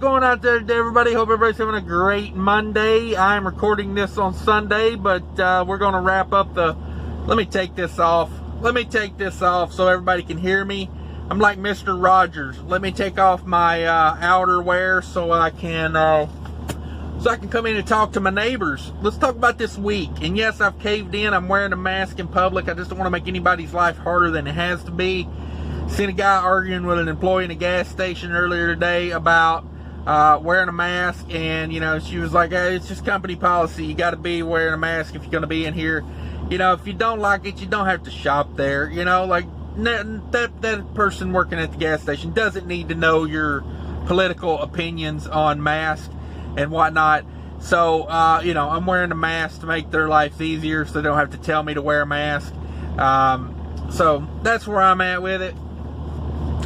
going out there today, everybody? Hope everybody's having a great Monday. I'm recording this on Sunday, but we're going to wrap up the... Let me take this off so everybody can hear me. I'm like Mr. Rogers. Let me take off my outerwear so I can come in and talk to my neighbors. Let's talk about this week. And yes, I've caved in. I'm wearing a mask in public. I just don't want to make anybody's life harder than it has to be. Seen a guy arguing with an employee in a gas station earlier today about wearing a mask, and she was like, hey, it's just company policy. You got to be wearing a mask if you're going to be in here. If you don't like it, you don't have to shop there. Like that person working at the gas station doesn't need to know your political opinions on masks and whatnot. So I'm wearing a mask to make their lives easier, so they don't have to tell me to wear a mask. So that's where I'm at with it.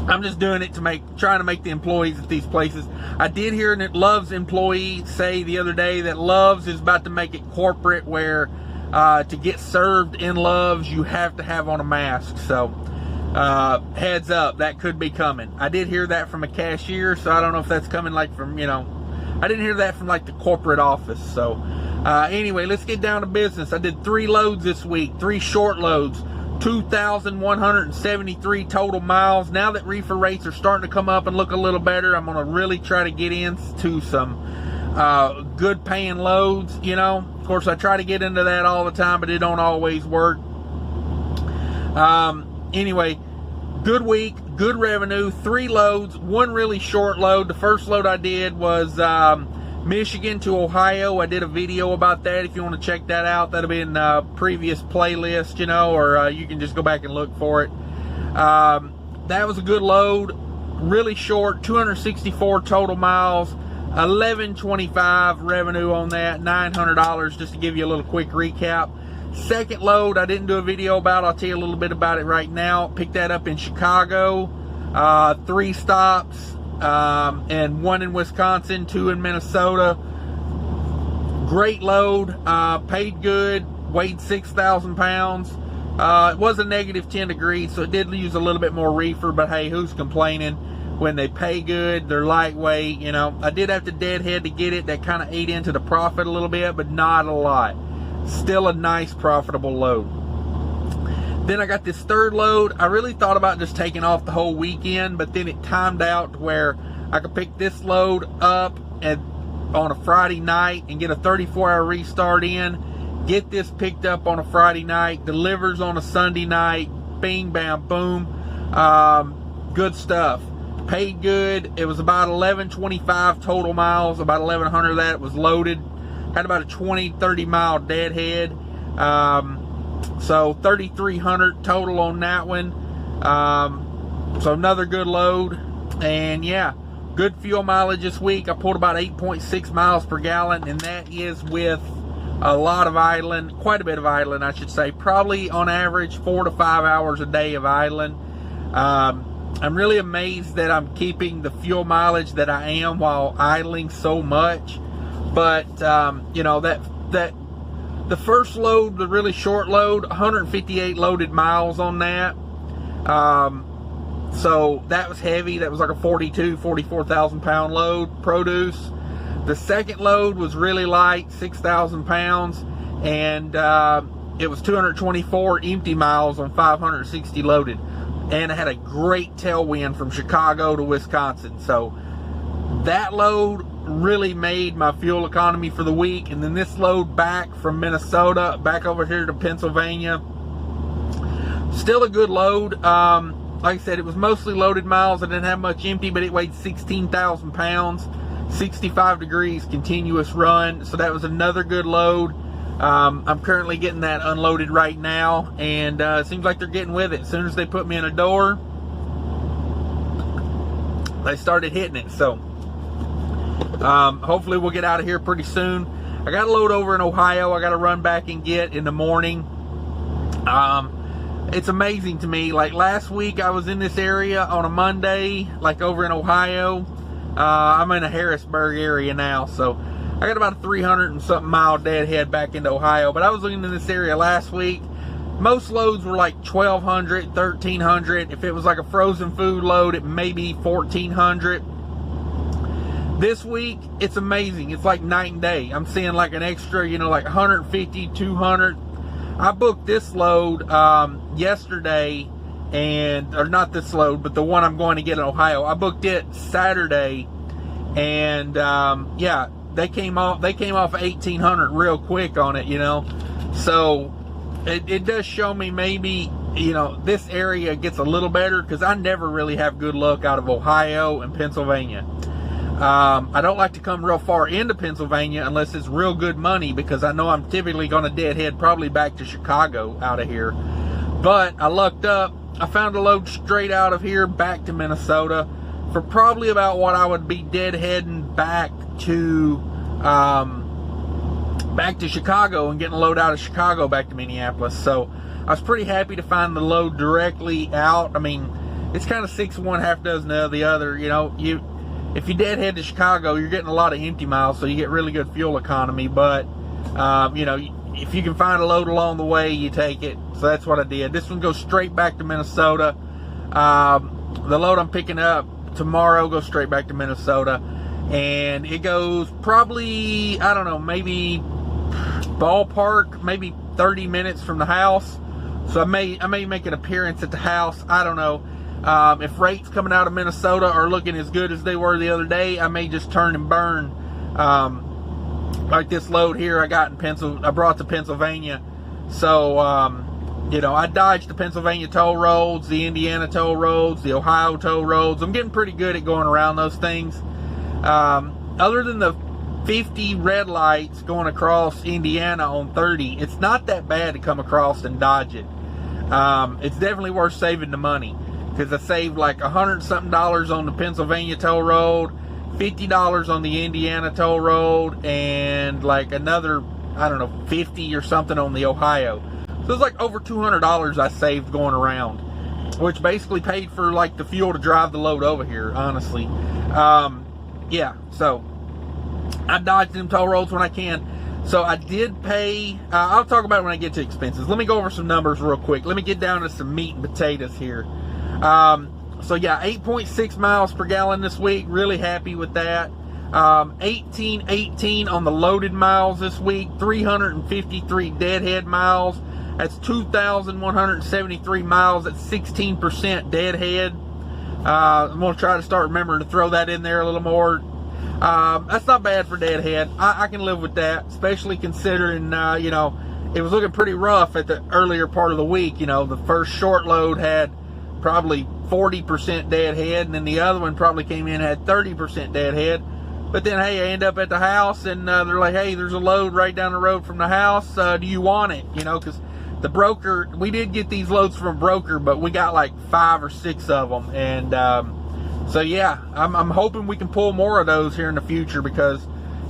I'm just doing it trying to make the employees at these places. I did hear a Love's employee say the other day that Love's is about to make it corporate, where to get served in Love's you have to have on a mask. So heads up, that could be coming. I did hear that from a cashier, so I don't know if that's coming from I didn't hear that from the corporate office. So anyway, let's get down to business. I did 3 loads this week, 3 short loads. 2,173 total miles. Now that reefer rates are starting to come up and look a little better, I'm going to really try to get into some good paying loads. Of course, I try to get into that all the time, but it don't always work. Anyway, good week, good revenue, 3 loads, 1 really short load. The first load I did was Michigan to Ohio. I did a video about that. If you want to check that out, that'll be in a previous playlist, or you can just go back and look for it. That was a good load, really short, 264 total miles, $11.25 revenue on that, $900, just to give you a little quick recap. Second load I didn't do a video about. I'll tell you a little bit about it right now. Picked that up in Chicago, 3 stops. And 1 in Wisconsin, 2 in Minnesota. Great load, paid good, weighed 6,000 pounds. It was a negative 10 degrees, so it did use a little bit more reefer, but hey, who's complaining when they pay good? They're lightweight. I did have to deadhead to get it. That kind of ate into the profit a little bit, but not a lot. Still a nice profitable load. Then I got this third load. I really thought about just taking off the whole weekend, but then it timed out to where I could pick this load up on a Friday night and get a 34-hour restart in, get this picked up on a Friday night, delivers on a Sunday night, bing, bam, boom. Good stuff. Paid good. It was about 1,125 total miles. About 1,100 of that was loaded. Had about a 30 mile deadhead. So 3,300 total on that one. So another good load. And yeah, good fuel mileage this week. I pulled about 8.6 miles per gallon, and that is with a lot of idling, quite a bit of idling, I should say. Probably on average 4 to 5 hours a day of idling. I'm really amazed that I'm keeping the fuel mileage that I am while idling so much. But the first load, the really short load, 158 loaded miles on that. So that was heavy. That was like a 44,000 pound load produce. The second load was really light, 6,000 pounds, and it was 224 empty miles on 560 loaded. And I had a great tailwind from Chicago to Wisconsin. So that load really made my fuel economy for the week. And then this load back from Minnesota back over here to Pennsylvania, still a good load. Like I said, it was mostly loaded miles. I didn't have much empty, but it weighed 16,000 pounds, 65 degrees continuous run. So that was another good load. I'm currently getting that unloaded right now, and it seems like they're getting with it. As soon as they put me in a door, they started hitting it. So hopefully we'll get out of here pretty soon. I got a load over in Ohio I got to run back and get in the morning. It's amazing to me. Like last week I was in this area on a Monday, like over in Ohio. I'm in a Harrisburg area now, so I got about a 300 and something mile deadhead back into Ohio. But I was looking in this area last week. Most loads were like 1,200, 1,300. If it was like a frozen food load, it may be 1,400. This week, it's amazing. It's like night and day. I'm seeing like an extra, you know, like 150, 200. I booked this load yesterday, or not this load, but the one I'm going to get in Ohio. I booked it Saturday, and yeah, they came off 1,800 real quick on it, you know. So it does show me maybe, you know, this area gets a little better, because I never really have good luck out of Ohio and Pennsylvania. I don't like to come real far into Pennsylvania unless it's real good money, because I know I'm typically going to deadhead probably back to Chicago out of here. But I lucked up. I found a load straight out of here back to Minnesota for probably about what I would be deadheading back to Chicago, and getting a load out of Chicago back to Minneapolis. So I was pretty happy to find the load directly out. I mean, it's kind of 6 of one, half dozen of the other. You know, if you deadhead to Chicago, you're getting a lot of empty miles, so you get really good fuel economy. But, you know, if you can find a load along the way, you take it. So that's what I did. This one goes straight back to Minnesota. The load I'm picking up tomorrow goes straight back to Minnesota. And it goes probably, I don't know, maybe ballpark, maybe 30 minutes from the house. So I may make an appearance at the house. I don't know. If rates coming out of Minnesota are looking as good as they were the other day, I may just turn and burn. Like this load here I brought to Pennsylvania. So, you know, I dodged the Pennsylvania toll roads, the Indiana toll roads, the Ohio toll roads. I'm getting pretty good at going around those things. Other than the 50 red lights going across Indiana on 30, it's not that bad to come across and dodge it. It's definitely worth saving the money, because I saved like $100-something on the Pennsylvania toll road, $50 on the Indiana toll road, and like another, I don't know, 50 or something on the Ohio. So it's like over $200 I saved going around, which basically paid for like the fuel to drive the load over here, honestly. Yeah, so I dodge them toll roads when I can. So I did pay, I'll talk about it when I get to expenses. Let me go over some numbers real quick. Let me get down to some meat and potatoes here. So yeah, 8.6 miles per gallon this week. Really happy with that. 1818 on the loaded miles this week. 353 deadhead miles. That's 2,173 miles. That's 16% deadhead. I'm going to try to start remembering to throw that in there a little more. That's not bad for deadhead. I can live with that, especially considering, you know, it was looking pretty rough at the earlier part of the week. You know, the first short load had probably 40% deadhead, and then the other one probably came in and had 30% deadhead. But then, hey, I end up at the house, and they're like, hey, there's a load right down the road from the house. Do you want it? You know, because the broker, we did get these loads from a broker, but we got like 5 or 6 of them. And so, yeah, I'm hoping we can pull more of those here in the future, because,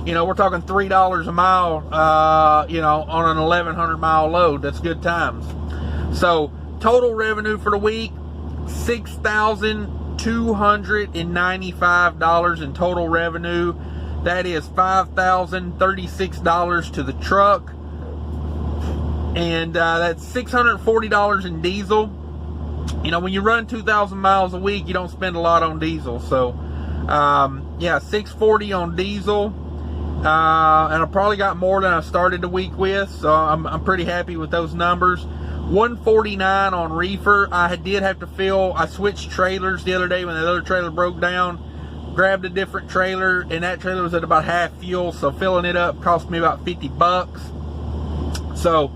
you know, we're talking $3 a mile, you know, on an 1,100 mile load. That's good times. So total revenue for the week, $6,295 in total revenue. That is $5,036 to the truck, and that's $640 in diesel. You know, when you run 2,000 miles a week, you don't spend a lot on diesel. So yeah, $640 on diesel, and I probably got more than I started the week with, so I'm pretty happy with those numbers. $149 on reefer. I did have to fill, I switched trailers the other day when the other trailer broke down, grabbed a different trailer, and that trailer was at about half fuel, so filling it up cost me about $50. So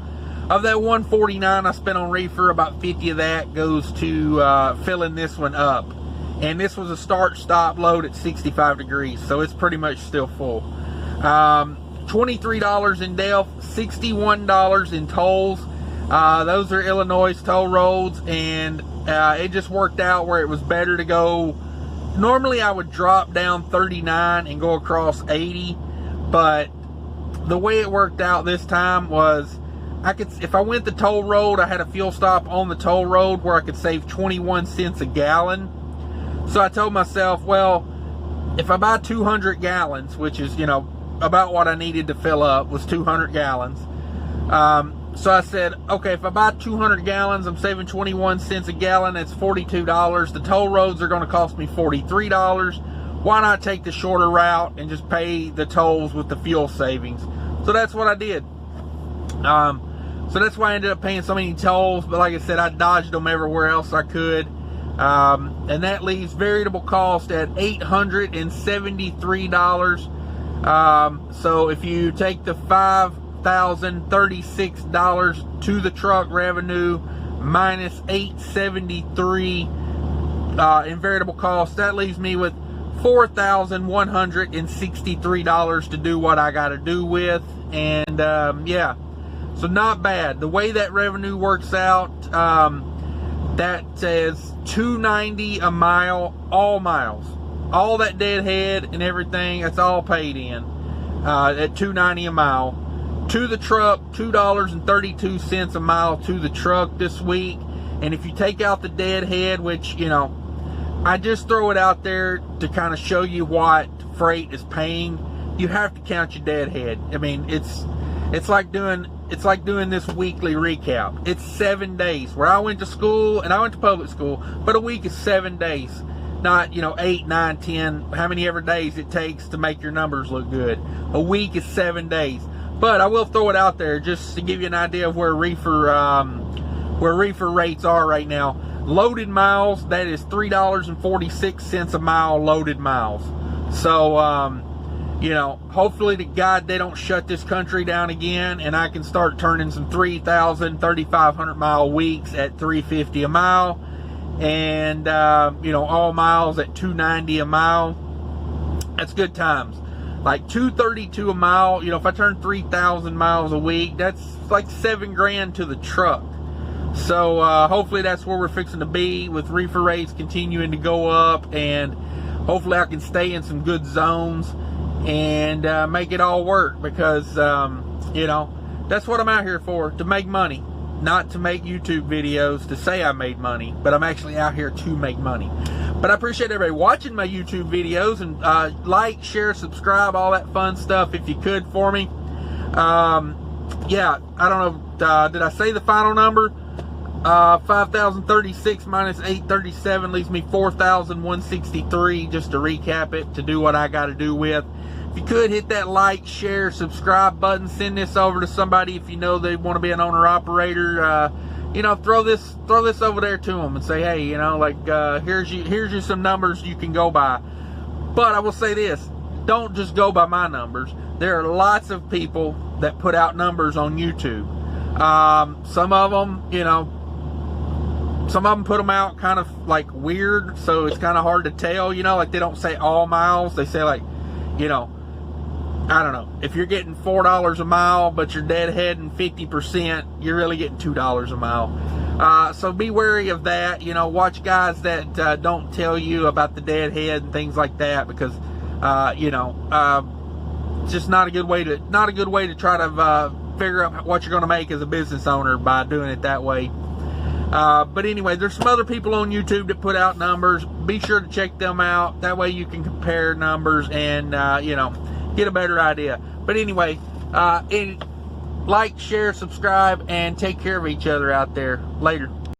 of that $149 I spent on reefer, about 50 of that goes to filling this one up. And this was a start-stop load at 65 degrees, so it's pretty much still full. $23 in DELF, $61 in tolls. Those are Illinois toll roads, and it just worked out where it was better to go. Normally I would drop down 39 and go across 80, but the way it worked out this time was if I went the toll road, I had a fuel stop on the toll road where I could save 21 cents a gallon. So I told myself, well, if I buy 200 gallons, which is, you know, about what I needed to fill up was 200 gallons. So I said, okay, if I buy 200 gallons, I'm saving 21 cents a gallon. That's $42. The toll roads are going to cost me $43. why not take the shorter route and just pay the tolls with the fuel savings? So that's what I did. So that's why I ended up paying so many tolls. But like I said, I dodged them everywhere else I could. And that leaves variable cost at $873. So if you take the $5,036 to the truck revenue minus $873 in variable cost, that leaves me with $4,163 to do what I got to do with. And yeah, so not bad. The way that revenue works out, that says $290 a mile, all miles, all that deadhead and everything, that's all paid in at $290 a mile. To the truck, $2.32 a mile to the truck this week. And if you take out the deadhead, which, you know, I just throw it out there to kind of show you what freight is paying, you have to count your deadhead. I mean, it's like doing this weekly recap. It's 7 days. Where I went to school, and I went to public school, but a week is 7 days. Not, you know, 8, 9, 10, how many ever days it takes to make your numbers look good. A week is 7 days. But I will throw it out there just to give you an idea of where reefer rates are right now. Loaded miles, that is $3.46 a mile loaded miles. So, you know, hopefully to God they don't shut this country down again, and I can start turning some 3,000, 3,500 mile weeks at $3.50 a mile, and you know, all miles at $2.90 a mile. That's good times. Like $2.32 a mile. You know, if I turn 3,000 miles a week, that's like $7,000 to the truck. So hopefully that's where we're fixing to be, with reefer rates continuing to go up, and hopefully I can stay in some good zones and make it all work, because you know, that's what I'm out here for, to make money, not to make YouTube videos to say I made money, but I'm actually out here to make money. But I appreciate everybody watching my YouTube videos, and like, share, subscribe, all that fun stuff if you could for me. Yeah, I don't know, did I say the final number? 5,036 minus 837 leaves me 4,163, just to recap it, to do what I got to do with. If you could hit that like, share, subscribe button, send this over to somebody if you know they want to be an owner operator. You know, throw this over there to them and say, hey, you know, like, here's you some numbers you can go by. But I will say this, don't just go by my numbers. There are lots of people that put out numbers on YouTube. Some of them, you know, some of them put them out kind of like weird, so it's kind of hard to tell, you know, like they don't say all miles. They say, like, you know, I don't know, if you're getting $4 a mile but you're deadheading 50%, you're really getting $2 a mile. So be wary of that. You know, watch guys that don't tell you about the deadhead and things like that, because you know, it's just not a good way to try to figure out what you're going to make as a business owner by doing it that way. But anyway, there's some other people on YouTube that put out numbers. Be sure to check them out. That way you can compare numbers and, you know, get a better idea. But anyway, like, share, subscribe, and take care of each other out there. Later.